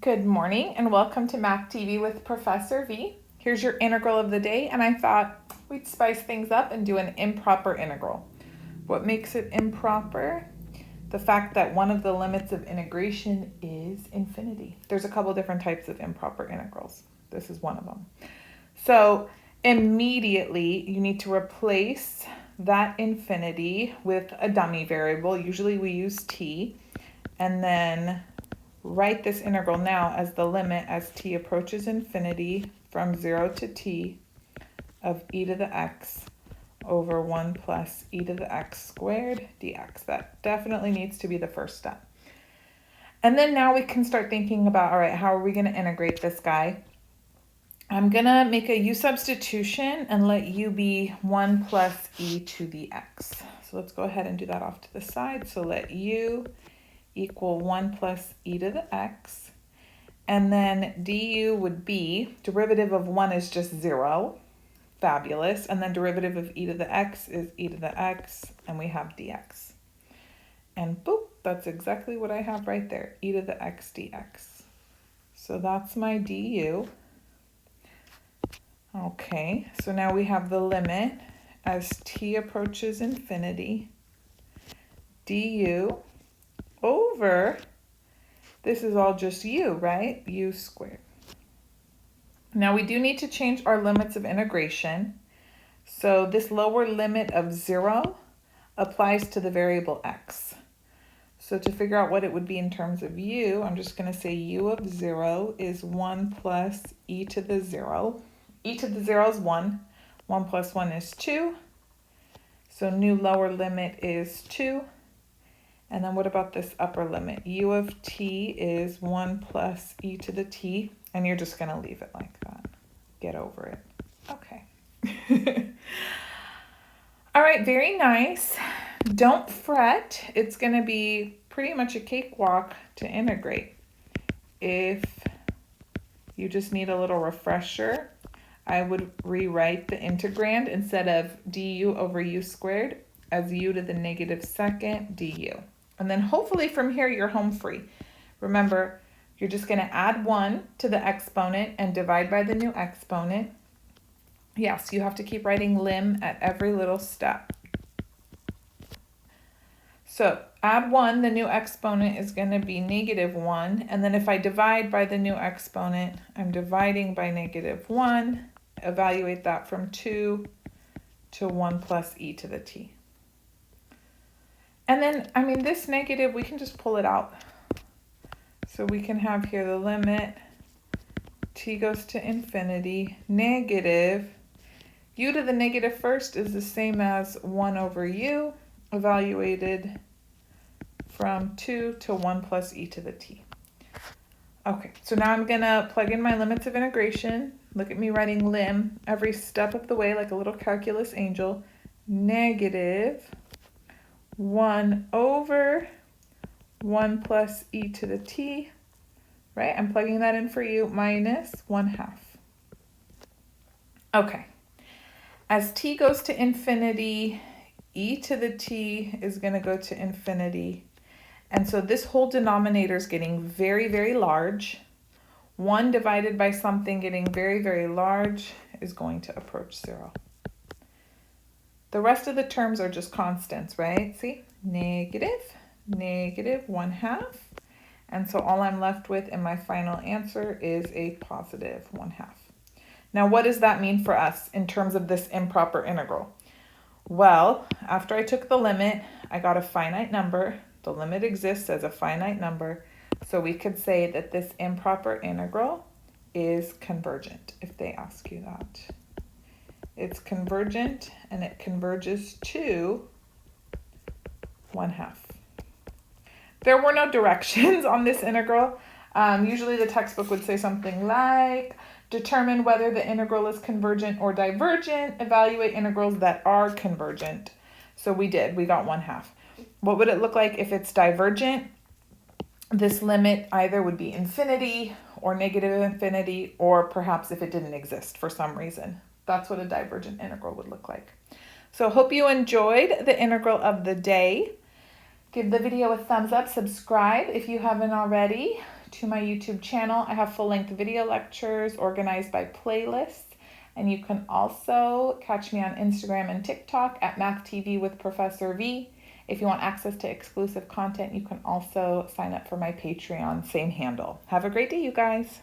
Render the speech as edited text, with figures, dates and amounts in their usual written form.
Good morning and welcome to Math TV with Professor V. Here's your integral of the day, and I thought we'd spice things up and do an improper integral. What makes it improper? The fact that one of the limits of integration is infinity. There's a couple different types of improper integrals. This is one of them. So immediately you need to replace that infinity with a dummy variable. Usually we use t, and then write this integral now as the limit as t approaches infinity from 0 to t of e to the x over 1 plus e to the x squared dx. That definitely needs to be the first step. And then now we can start thinking about, all right, how are we going to integrate this guy? I'm going to make a u substitution and let u be 1 plus e to the x. So let's go ahead and do that off to the side. So let u equal 1 plus e to the x. And then du would be, derivative of 1 is just 0. Fabulous. And then derivative of e to the x is e to the x, and we have dx. And boop, that's exactly what I have right there, e to the x dx. So that's my du. Okay, so now we have the limit as t approaches infinity, du over, this is all just u, right? U squared. Now we do need to change our limits of integration. So this lower limit of 0 applies to the variable x. So to figure out what it would be in terms of u, I'm just going to say u of 0 is 1 plus e to the 0. E to the 0 is 1. 1 plus 1 is 2. So new lower limit is 2. And then what about this upper limit? U of t is 1 plus e to the t, and you're just going to leave it like that. Get over it. Okay. All right, very nice. Don't fret. It's going to be pretty much a cakewalk to integrate. If you just need a little refresher, I would rewrite the integrand instead of du over u squared as u to the negative second du. And then hopefully from here you're home free. Remember, you're just going to add 1 to the exponent and divide by the new exponent. Yes, you have to keep writing lim at every little step. So add 1, the new exponent is going to be negative 1. And then if I divide by the new exponent, I'm dividing by negative 1. Evaluate that from 2 to 1 plus e to the t. And then, I mean, this negative, we can just pull it out. So we can have here the limit, t goes to infinity, negative, u to the negative first is the same as 1 over u, evaluated from 2 to 1 plus e to the t. Okay, so now I'm going to plug in my limits of integration. Look at me writing lim every step of the way like a little calculus angel. Negative 1 over 1 plus e to the t, right? I'm plugging that in for you, minus 1/2. Okay. As t goes to infinity, e to the t is going to go to infinity. And so this whole denominator is getting very, very large. 1 divided by something getting very, very large is going to approach 0. The rest of the terms are just constants, right? See? Negative 1/2. And so all I'm left with in my final answer is a positive 1/2. Now, what does that mean for us in terms of this improper integral? Well, after I took the limit, I got a finite number. The limit exists as a finite number. So we could say that this improper integral is convergent, if they ask you that. It's convergent, and it converges to 1/2. There were no directions on this integral. Usually the textbook would say something like, determine whether the integral is convergent or divergent, evaluate integrals that are convergent. So we did, we got 1/2. What would it look like if it's divergent? This limit either would be infinity or negative infinity, or perhaps if it didn't exist for some reason. That's what a divergent integral would look like. So hope you enjoyed the integral of the day. Give the video a thumbs up, subscribe if you haven't already. to my YouTube channel. I have full-length video lectures organized by playlists. And you can also catch me on Instagram and TikTok at Math TV with Professor V. If you want access to exclusive content, you can also sign up for my Patreon, same handle. Have a great day, you guys.